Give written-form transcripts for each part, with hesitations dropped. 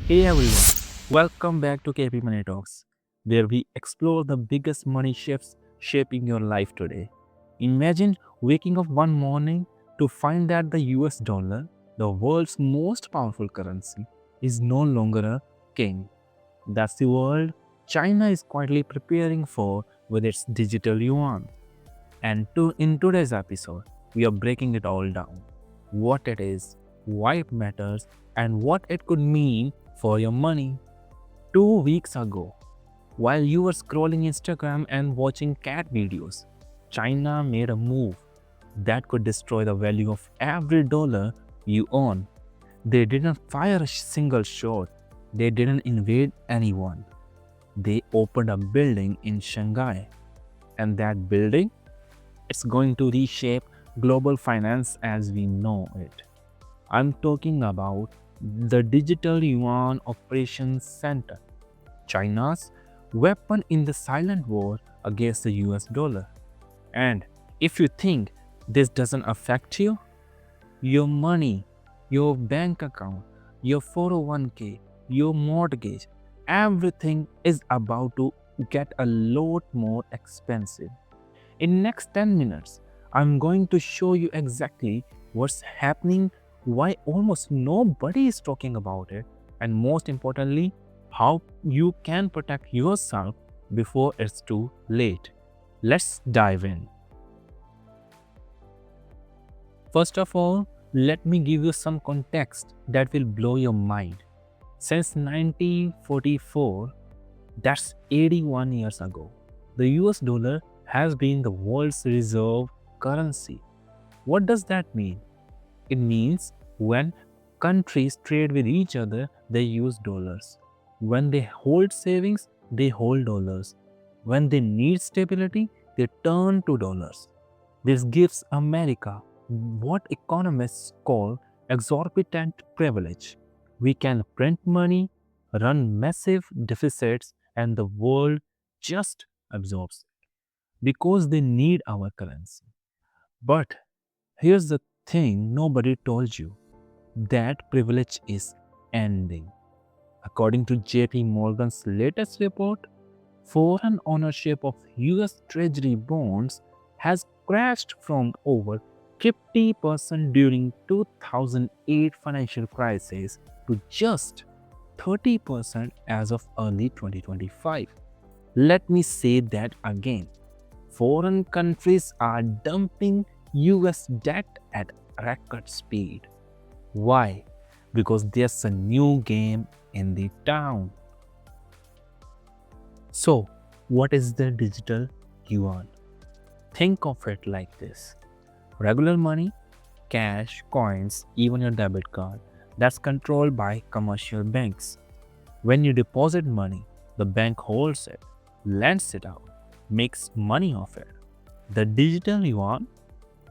Hey everyone, welcome back to KP Money Talks, where we explore the biggest money shifts shaping your life today. Imagine waking up one morning to find that the US dollar, the world's most powerful currency, is no longer a king. That's the world China is quietly preparing for with its digital yuan. In today's episode, we are breaking it all down: what it is, why it matters, and what it could mean for your money. 2 weeks ago, while you were scrolling Instagram and watching cat videos, China made a move that could destroy the value of every dollar you own. They didn't fire a single shot, they didn't invade anyone. They opened a building in Shanghai, and that building, it's going to reshape global finance as we know it. I'm talking about the Digital Yuan Operations Center, China's weapon in the silent war against the US dollar. And if you think this doesn't affect you, your money, your bank account, your 401k, your mortgage, everything is about to get a lot more expensive. In next 10 minutes, I'm going to show you exactly what's happening, why almost nobody is talking about it, and most importantly, how you can protect yourself before it's too late. Let's dive in. First of all, let me give you some context that will blow your mind. Since 1944, that's 81 years ago, the US dollar has been the world's reserve currency. What does that mean? It means when countries trade with each other, they use dollars. When they hold savings, they hold dollars. When they need stability, they turn to dollars. This gives America what economists call exorbitant privilege. We can print money, run massive deficits, and the world just absorbs it because they need our currency. But here's the thing nobody told you: that privilege is ending. According to JP Morgan's latest report, foreign ownership of US Treasury bonds has crashed from over 50% during 2008 financial crisis to just 30% as of early 2025. Let me say that again. Foreign countries are dumping US debt at record speed. Why? Because there's a new game in the town. So, what is the digital yuan? Think of it like this: regular money, cash, coins, even your debit card, that's controlled by commercial banks. When you deposit money, the bank holds it, lends it out, makes money off it. The digital yuan,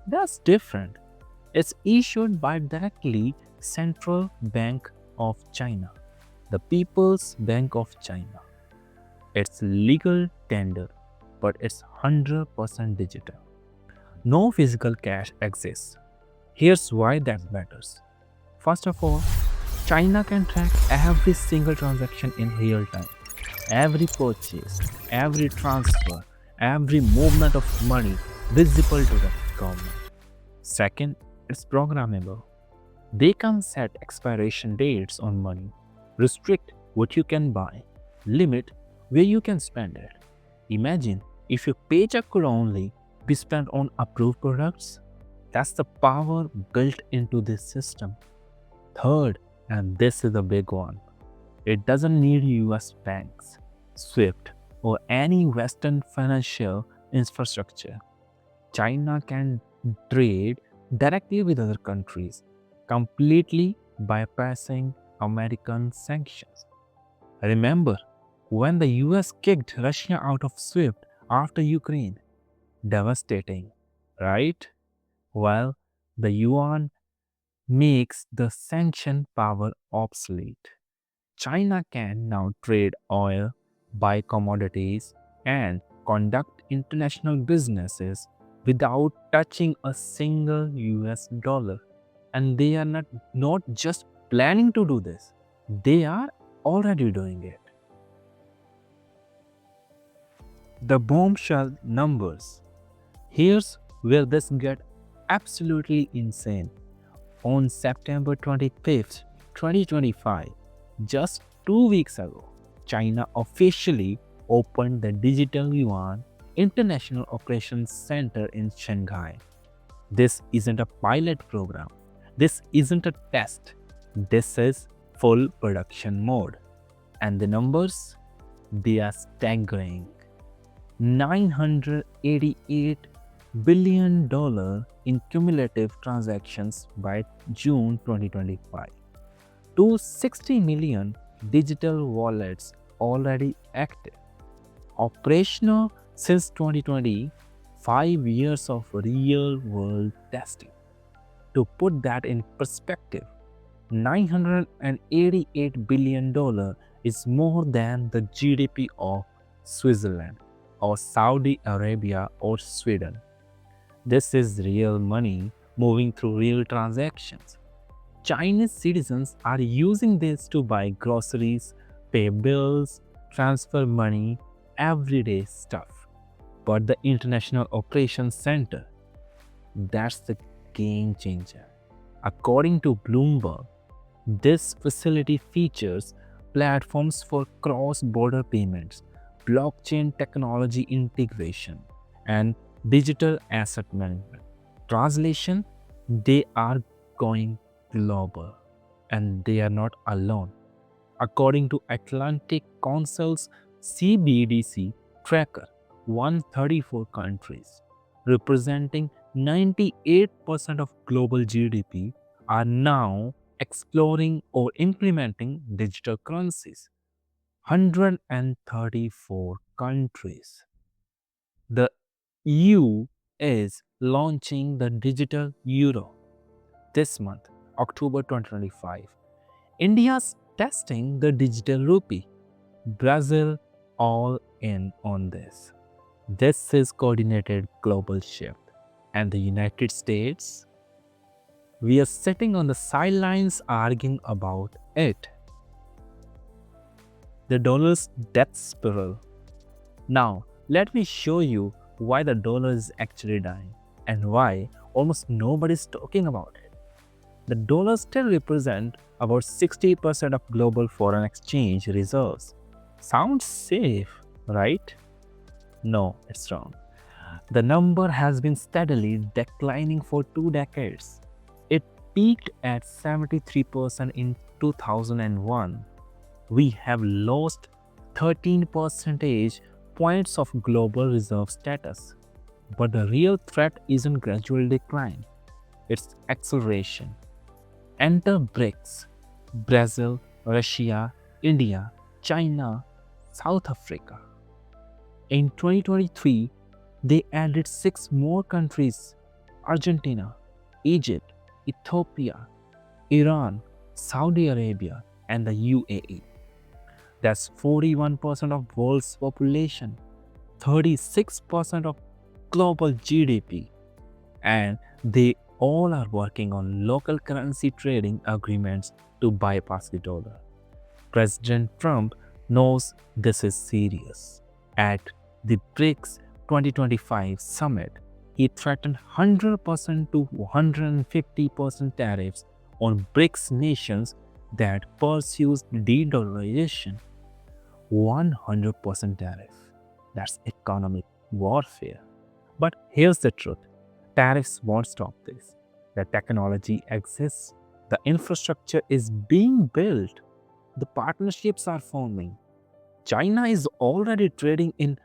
that's different. It's issued by directly Central Bank of China, the People's Bank of China. It's legal tender, but it's 100% digital. No physical cash exists. Here's why that matters. First of all, China can track every single transaction in real time. Every purchase, every transfer, every movement of money visible to the government. Second, it's programmable. They can set expiration dates on money, restrict what you can buy, limit where you can spend it. Imagine if your paycheck could only be spent on approved products. That's the power built into this system. Third, and this is the big one, it doesn't need US banks, SWIFT, or any Western financial infrastructure. China can trade directly with other countries, completely bypassing American sanctions. Remember when the US kicked Russia out of SWIFT after Ukraine? Devastating, right? Well, the yuan makes the sanction power obsolete. China can now trade oil, buy commodities, and conduct international businesses without touching a single US dollar. And they are not just planning to do this, they are already doing it. The bombshell numbers. Here's where this gets absolutely insane. On September 25th, 2025, just 2 weeks ago, China officially opened the Digital Yuan International Operations Center in Shanghai. This isn't a pilot program. This isn't a test. This is full production mode. And the numbers? They are staggering. $988 billion in cumulative transactions by June 2025. 260 million digital wallets already active. Operational since 2020, 5 years of real world testing. To put that in perspective, $988 billion is more than the GDP of Switzerland or Saudi Arabia or Sweden. This is real money moving through real transactions. Chinese citizens are using this to buy groceries, pay bills, transfer money, everyday stuff. But the International Operations Center, that's the game changer. According to Bloomberg, this facility features platforms for cross-border payments, blockchain technology integration, and digital asset management. Translation, they are going global, and they are not alone. According to Atlantic Council's CBDC tracker, 134 countries, representing 98% of global GDP, are now exploring or implementing digital currencies. 134 countries. The EU is launching the digital euro this month, October 2025. India's testing the digital rupee. Brazil all in on this. This is coordinated global shift. And the United States? We are sitting on the sidelines arguing about it. The dollar's death spiral. Now, let me show you why the dollar is actually dying and why almost nobody is talking about it. The dollar still represents about 60% of global foreign exchange reserves. Sounds safe, right? No, it's wrong. The number has been steadily declining for 2 decades. It peaked at 73% in 2001. We have lost 13 percentage points of global reserve status. But the real threat isn't gradual decline, it's acceleration. Enter BRICS: Brazil, Russia, India, China, South Africa. In 2023, they added 6 more countries: Argentina, Egypt, Ethiopia, Iran, Saudi Arabia, and the UAE. That's 41% of world's population, 36% of global GDP, and they all are working on local currency trading agreements to bypass the dollar. President Trump knows this is serious. At the BRICS 2025 summit, he threatened 100% to 150% tariffs on BRICS nations that pursues de-dollarization. 100% tariff. That's economic warfare. But here's the truth. Tariffs won't stop this. The technology exists. The infrastructure is being built. The partnerships are forming. China is already trading in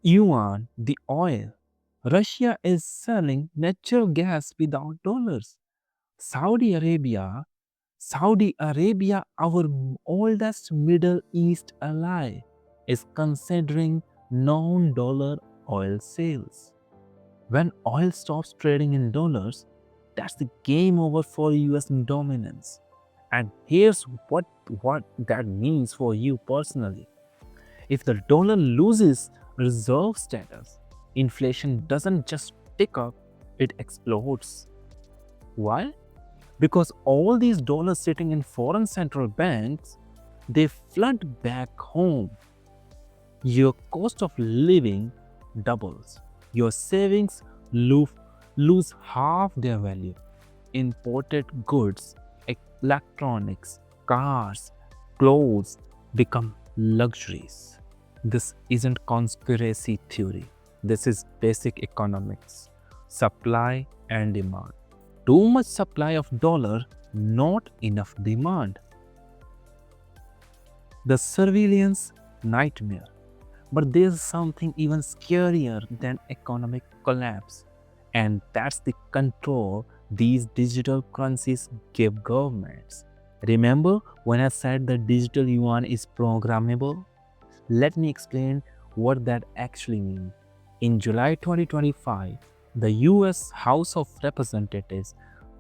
Yuan, the oil. Russia is selling natural gas without dollars. Saudi Arabia, our oldest Middle East ally, is considering non-dollar oil sales. When oil stops trading in dollars, that's the game over for US dominance. And here's what that means for you personally. If the dollar loses reserve status, inflation doesn't just tick up, it explodes. Why? Because all these dollars sitting in foreign central banks, they flood back home. Your cost of living doubles. Your savings lose half their value. Imported goods, electronics, cars, clothes become luxuries. This isn't conspiracy theory. This is basic economics. Supply and demand. Too much supply of dollar, not enough demand. The surveillance nightmare. But there's something even scarier than economic collapse, and that's the control these digital currencies give governments. Remember when I said the digital yuan is programmable? Let me explain what that actually means. In July 2025, the US House of Representatives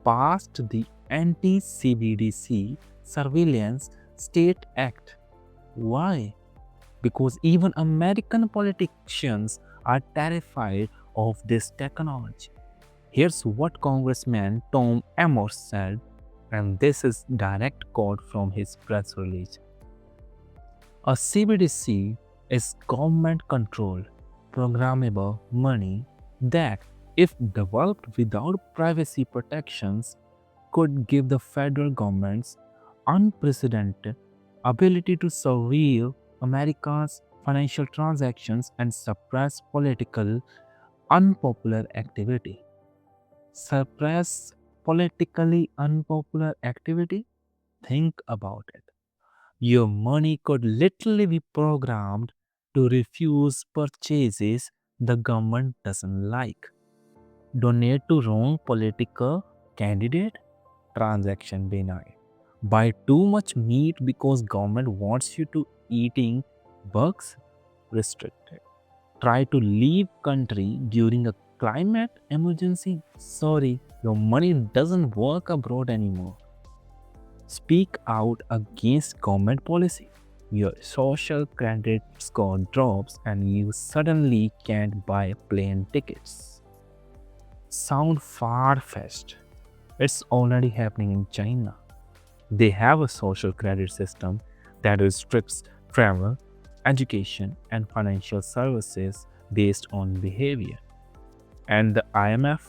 passed the Anti-CBDC Surveillance State Act. Why? Because even American politicians are terrified of this technology. Here's what Congressman Tom Emmer said, and this is direct quote from his press release. A CBDC is government-controlled, programmable money that, if developed without privacy protections, could give the federal government's unprecedented ability to surveil America's financial transactions and suppress political unpopular activity. Suppress politically unpopular activity? Think about it. Your money could literally be programmed to refuse purchases the government doesn't like. Donate to wrong political candidate? Transaction denied. Buy too much meat because government wants you to eating bugs? Restricted. Try to leave country during a climate emergency? Sorry, your money doesn't work abroad anymore. Speak out against government policy. Your social credit score drops and you suddenly can't buy plane tickets. Sound far-fetched. It's already happening in China. They have a social credit system that restricts travel, education, and financial services based on behavior. And the IMF,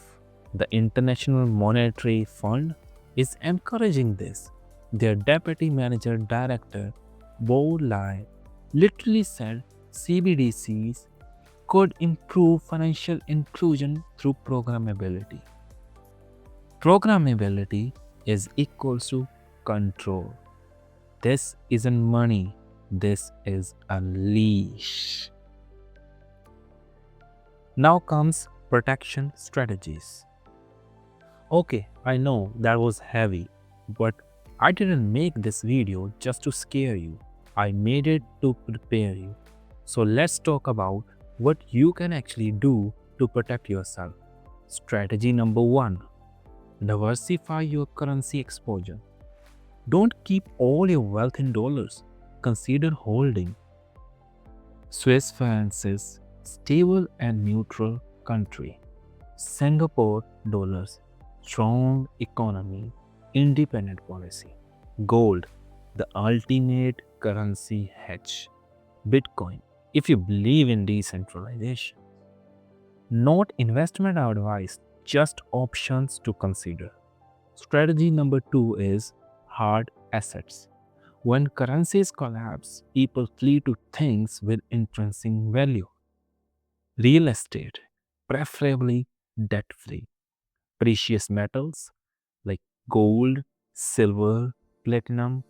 the International Monetary Fund, is encouraging this. Their deputy manager director, Bo Lai, literally said CBDCs could improve financial inclusion through programmability. Programmability is equals to control. This isn't money, this is a leash. Now comes protection strategies. Okay, I know that was heavy, but I didn't make this video just to scare you. I made it to prepare you. So let's talk about what you can actually do to protect yourself. Strategy number 1. Diversify your currency exposure. Don't keep all your wealth in dollars. Consider holding Swiss francs, stable and neutral country. Singapore dollars, strong economy, independent policy. Gold, the ultimate currency hedge. Bitcoin, if you believe in decentralization. Not investment advice, just options to consider. Strategy number 2 is hard assets. When currencies collapse, people flee to things with intrinsic value. Real estate, preferably debt free. Precious metals like gold, silver, platinum.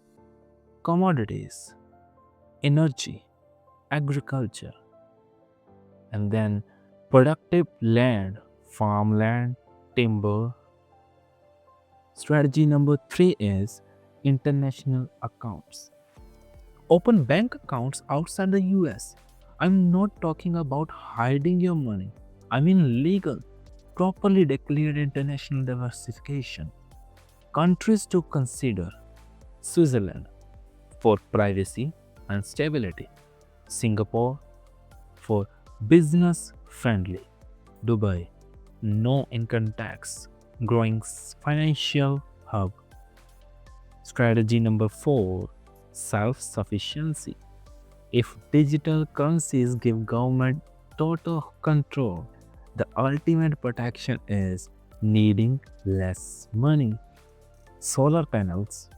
Commodities, energy, agriculture. And then productive land, farmland, timber. Strategy number 3 is international accounts. Open bank accounts outside the US. I'm not talking about hiding your money. I mean legal, properly declared international diversification. Countries to consider: Switzerland for privacy and stability, Singapore for business friendly, Dubai, no income tax, growing financial hub. Strategy number 4, self-sufficiency. If digital currencies give government total control, the ultimate protection is needing less money. Solar panels,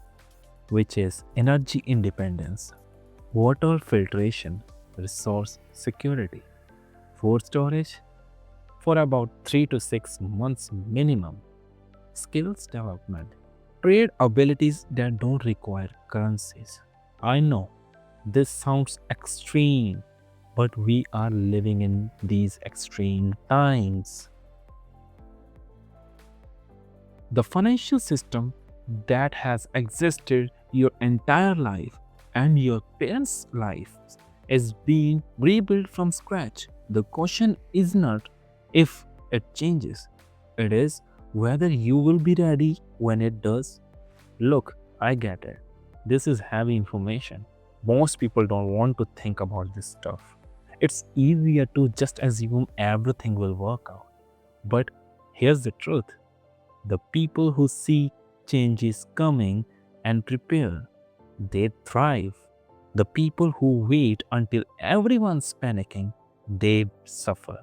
which is energy independence, water filtration, resource security, food storage for about 3 to 6 months minimum, skills development, trade abilities that don't require currencies. I know this sounds extreme, but we are living in these extreme times. The financial system that has existed your entire life and your parents' life is being rebuilt from scratch. The question is not if it changes, it is whether you will be ready when it does. Look, I get it. This is heavy information. Most people don't want to think about this stuff. It's easier to just assume everything will work out. But here's the truth: the people who see changes coming and prepare, they thrive. The people who wait until everyone's panicking, they suffer.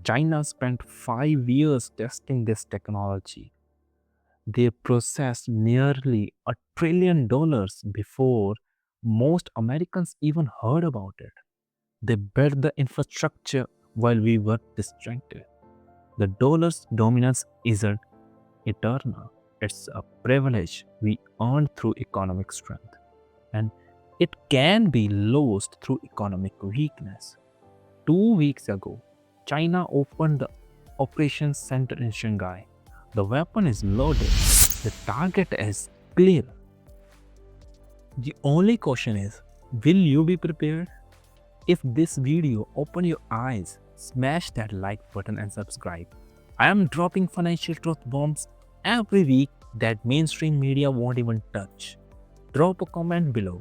China spent 5 years testing this technology. They processed nearly $1 trillion before most Americans even heard about it. They built the infrastructure while we were distracted. The dollar's dominance isn't eternal. It's a privilege we earned through economic strength, and it can be lost through economic weakness. 2 weeks ago, China opened the operations center in Shanghai. The weapon is loaded. The target is clear. The only question is, will you be prepared? If this video opened your eyes, smash that like button and subscribe. I am dropping financial truth bombs every week that mainstream media won't even touch. Drop a comment below.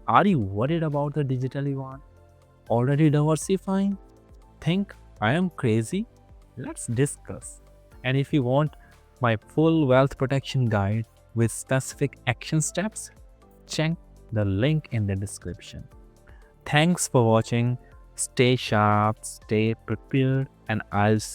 Are you worried about the digital yuan? Already diversifying? Think I am crazy? Let's discuss. And if you want my full wealth protection guide with specific action steps, check the link in the description. Thanks for watching. Stay sharp, stay prepared, and I'll